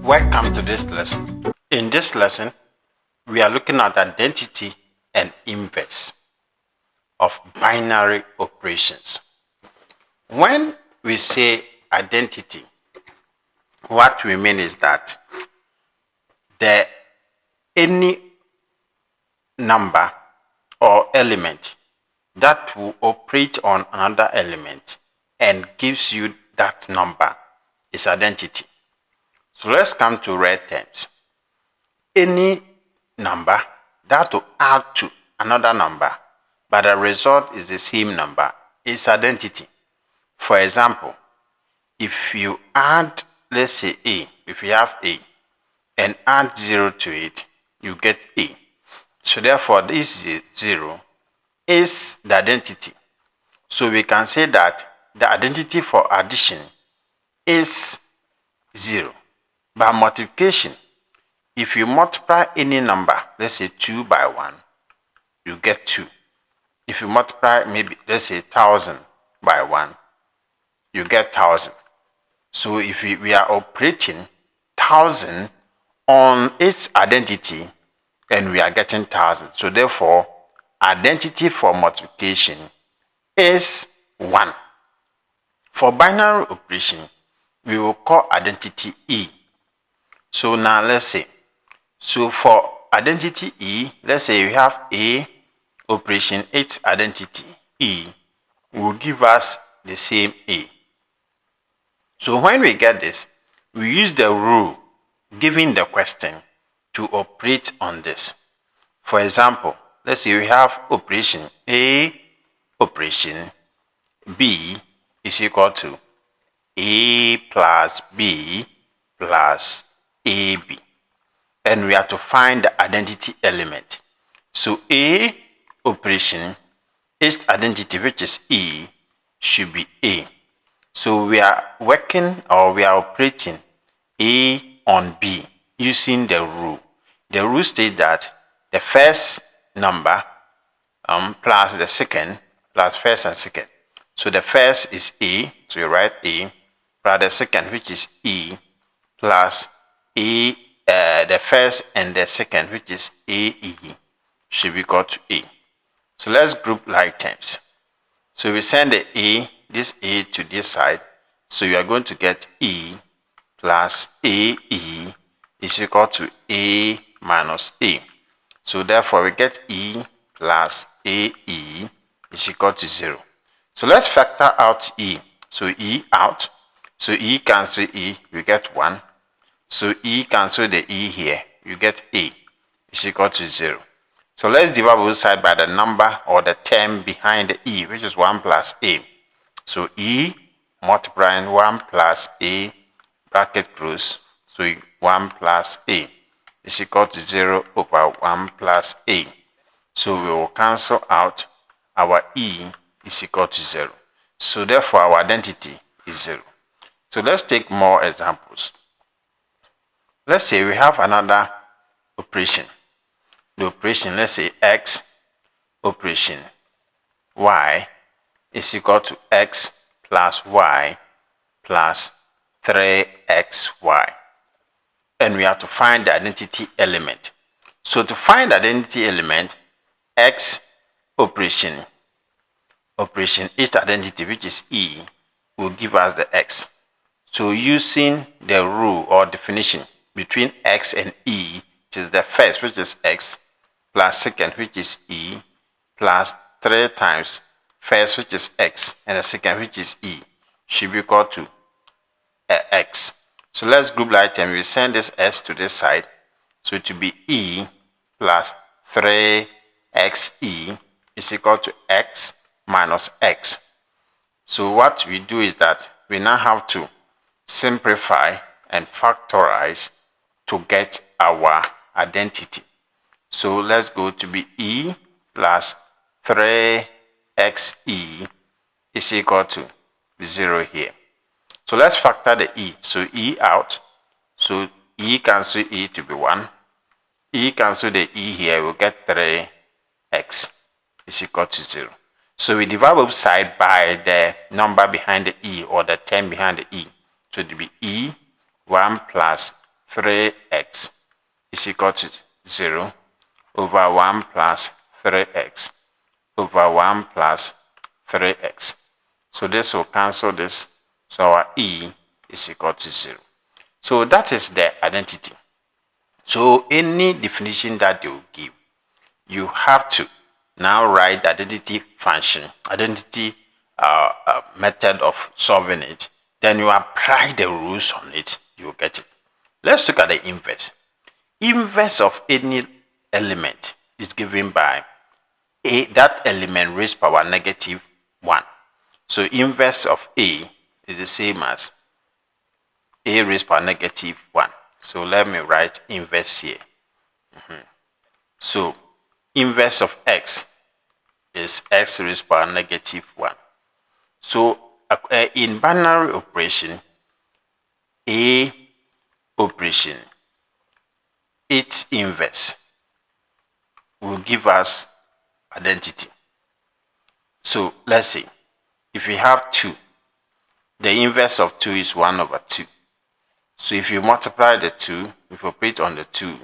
Welcome to this lesson. In this lesson, we are looking at identity and inverse of binary operations. When we say identity, what we mean is that any number or element that will operate on another element and gives you that number is identity. So let's come to red terms. Any number that will add to another number, but the result is the same number, is identity. For example, if you add, let's say A, if you have A and add 0 to it, you get A. So therefore, this 0 is the identity. So we can say that the identity for addition is 0. By multiplication, if you multiply any number, let's say 2 by 1, you get 2. If you multiply maybe, let's say 1000 by 1, you get 1000. So if we are operating 1000 on its identity, and we are getting 1000. So therefore, identity for multiplication is 1. For binary operation, we will call identity E. So now let's say, so for identity E, let's say we have A operation, its identity E will give us the same A. So when we get this, we use the rule given the question to operate on this. For example, let's say we have operation A operation B is equal to A plus B plus AB. And we have to find the identity element. So A operation, its identity, which is E, should be A. So we are working, or we are operating A on B using the rule. The rule states that the first number plus the second plus first and second. So the first is A, so you write A, plus the second, which is E, plus A, the first and the second, which is AE, should be equal to A. So let's group like terms. So we send the A, this A to this side. So you are going to get E plus AE is equal to A minus A. So therefore we get E plus AE is equal to 0. So let's factor out E. So E out. So E cancel E, you get 1. So E cancel the E here, you get A is equal to 0. So let's divide both sides by the number or the term behind the E, which is 1 plus A. So E multiplying 1 plus A, bracket close, so 1 plus A is equal to 0 over 1 plus A. So we will cancel out, our E is equal to 0. So therefore our identity is 0. So let's take more examples. Let's say we have another operation. The operation, let's say X operation Y is equal to X plus Y plus 3XY. And we have to find the identity element. So to find the identity element, X operation its identity, which is E, will give us the X. So using the rule or definition between X and E, it is the first, which is X, plus second, which is E, plus 3 times first, which is X, and the second, which is E, should be equal to X. So let's group like term. We send this S to this side. So it will be E plus 3XE is equal to X minus X. So what we do is that we now have to simplify and factorize to get our identity. So let's go to be E plus 3XE is equal to 0 here. So let's factor the E. So E out. So E cancel E to be 1. E cancel the E here, we'll get 3x is equal to 0. So we divide both sides by the number behind the E or the term behind the E. So it will be E 1 plus 3x is equal to 0 over 1 plus 3x over 1 plus 3x. So this will cancel this. So our E is equal to 0. So that is the identity. So any definition that they will give, you have to now write the identity function, identity method of solving it. Then you apply the rules on it, you get it. Let's look at the inverse. Inverse of any element is given by that element raised power negative 1. So inverse of A is the same as A raised power negative 1. So let me write inverse here. So inverse of x is x raised power negative 1. So in binary operation, A operation, its inverse will give us identity. So let's say if we have 2, the inverse of 2 is 1 over 2. So if you multiply the 2, if you operate on the 2,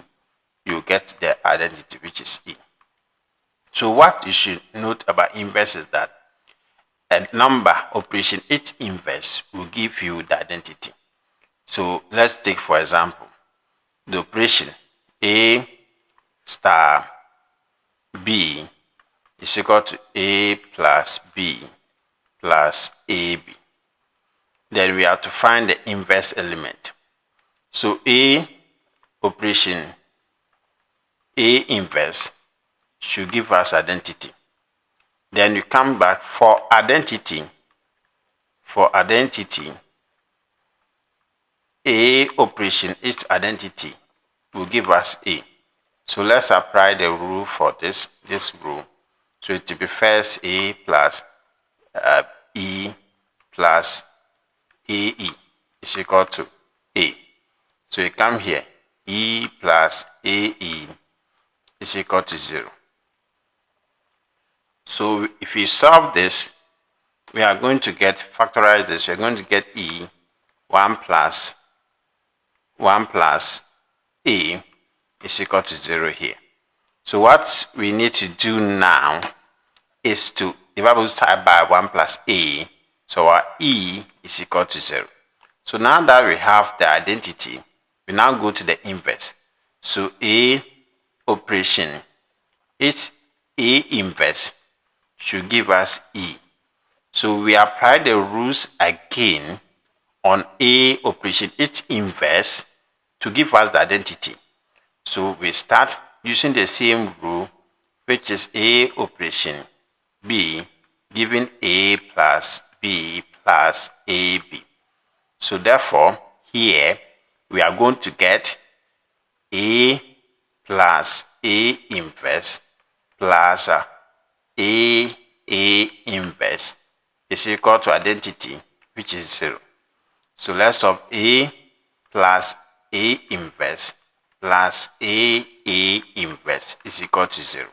you get the identity, which is E. So what you should note about inverse is that a number operation, its inverse will give you the identity. So let's take, for example, the operation A star B is equal to A plus B plus AB. Then we have to find the inverse element. So A operation, A inverse should give us identity. Then you come back for identity. For identity, A operation, its identity will give us A. So let's apply the rule for this rule. So it will be first A plus E plus AE is equal to A. So you come here, E plus AE is equal to 0. So if we solve this, we are going to factorize this. We are going to get E 1 plus A is equal to 0 here. So what we need to do now is to divide both sides by 1 plus A. So our E is equal to 0. So now that we have the identity, we now go to the inverse. So A operation, its A inverse should give us E. So we apply the rules again on A operation, its inverse, to give us the identity. So we start using the same rule, which is A operation B giving A plus B plus AB. So therefore, here we are going to get A plus A inverse plus A inverse is equal to identity, which is 0. So let's solve A plus A inverse plus A inverse is equal to 0.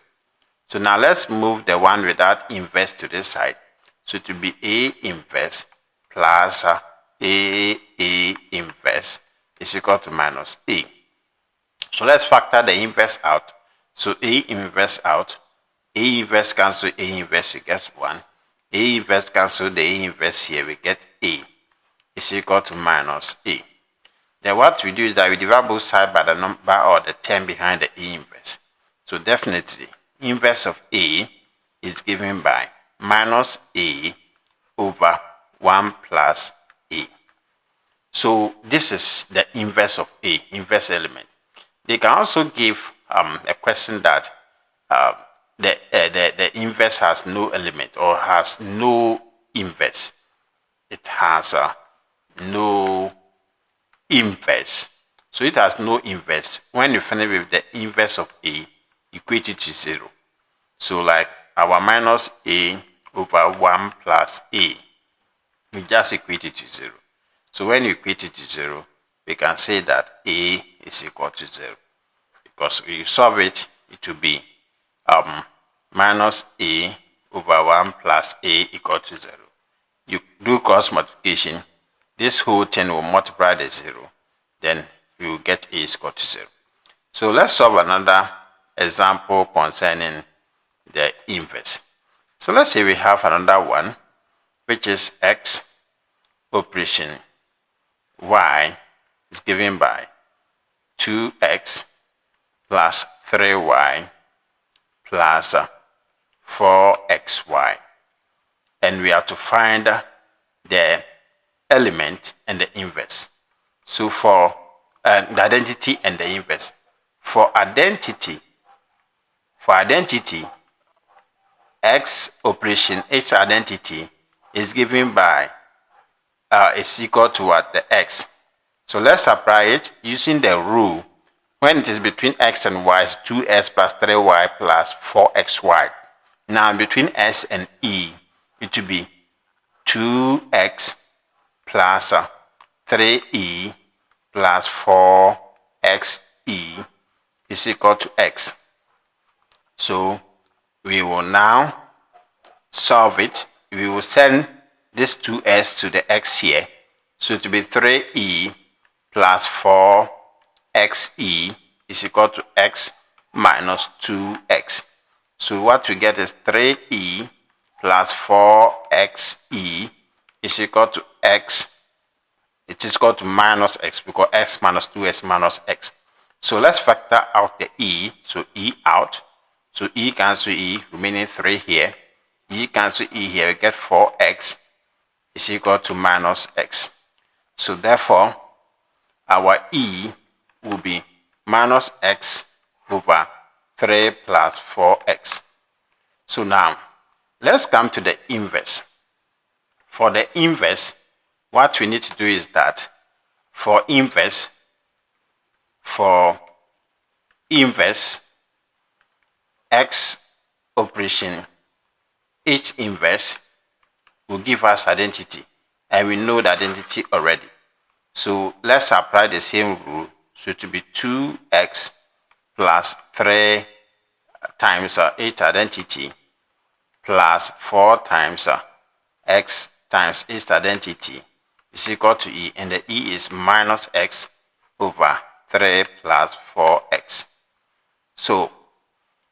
So now let's move the one without inverse to this side. So it will be A inverse plus A inverse is equal to minus A. So let's factor the inverse out. So A inverse out. A inverse cancel A inverse, we get 1. A inverse cancel the A inverse here, we get A is equal to minus A. Then what we do is that we divide both sides by the number or the term behind the A inverse. So definitely, inverse of A is given by minus A over 1 plus A. So this is the inverse of A, inverse element. They can also give a question that the inverse has no element or has no inverse. It has no inverse. So it has no inverse. When you finish with the inverse of A, equate it to 0. So like our minus A over 1 plus A, we just equate it to 0. So when you equate it to 0, we can say that A is equal to 0. Because if you solve it, it will be minus A over 1 plus A equal to 0. You do cross multiplication, this whole thing will multiply the 0. Then we will get a is equal to 0. So let's solve another example concerning the inverse. So let's say we have another one, which is x operation y is given by 2x plus 3y plus 4xy, and we have to find the element and the inverse. So for the identity and the inverse. For identity, x operation, its identity is given by is equal to what? The x. So let's apply it using the rule. When it is between x and y, is 2x plus 3y plus 4xy. Now between s and e, it will be 2x plus 3e plus 4xe is equal to x. So we will now solve it. We will send this 2s to the x here. So it will be 3e plus 4xe is equal to x minus 2x. So what we get is 3e plus 4xe is equal to x. It is equal to minus x because x minus 2s minus x. So let's factor out the e. So e out. So e cancel e, remaining 3 here. E cancel e here, we get 4x is equal to minus x. So therefore, our e will be minus x over 3 plus 4x. So now, let's come to the inverse. For the inverse, what we need to do is that for inverse, x operation, its inverse will give us identity, and we know the identity already. So let's apply the same rule. So it will be 2x plus 3 times its identity plus 4 times x times its identity is equal to e, and the e is minus x over 3 plus 4x. So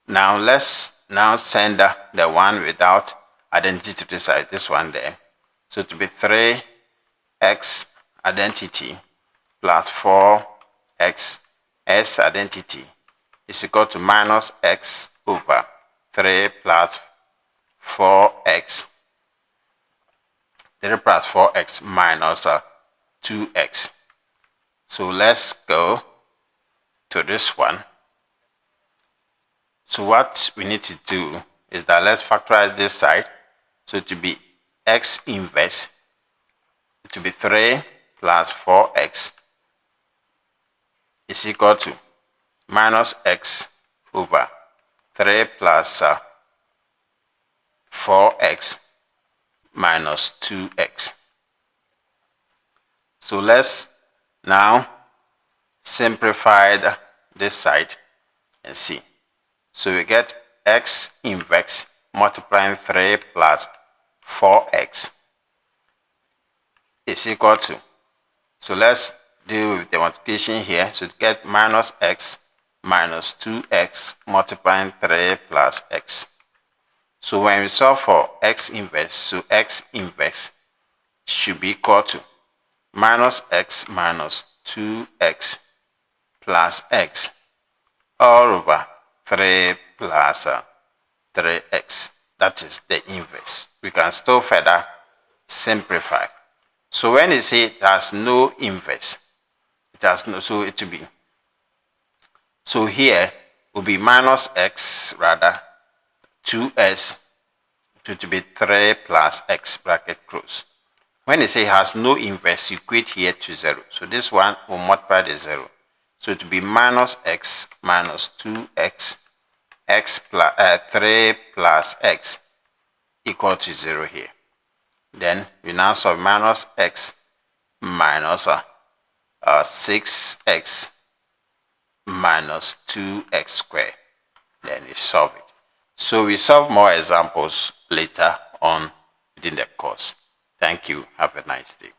now let's now send the one without identity to this side, this one there. So to be 3x identity plus 4x s identity is equal to minus x over 3 plus 4x. 3 plus 4x minus 2x. So let's go to this one. So what we need to do is that let's factorize this side. So to be x inverse, it will be 3 plus 4x is equal to minus x over 3 plus 4x minus 2x. So let's now simplify this side and see. So we get x inverse multiplying 3 plus 4x is equal to, so let's deal with the multiplication here. So to get minus x minus 2x multiplying 3 plus x. So when we solve for x inverse, so x inverse should be equal to minus x minus 2x plus x all over 3 plus 3x. That is the inverse. We can still further simplify. So when you say it has no inverse, it has no, so it will be, so here will be minus x rather 2s to be 3 plus x bracket close. When you say it has no inverse, you equate here to 0. So this one will multiply the 0. So it will be minus x minus 2x x plus 3 plus x equal to 0 here. Then we now solve minus x minus 6x minus 2x squared. Then we solve it. So we solve more examples later on within the course. Thank you. Have a nice day.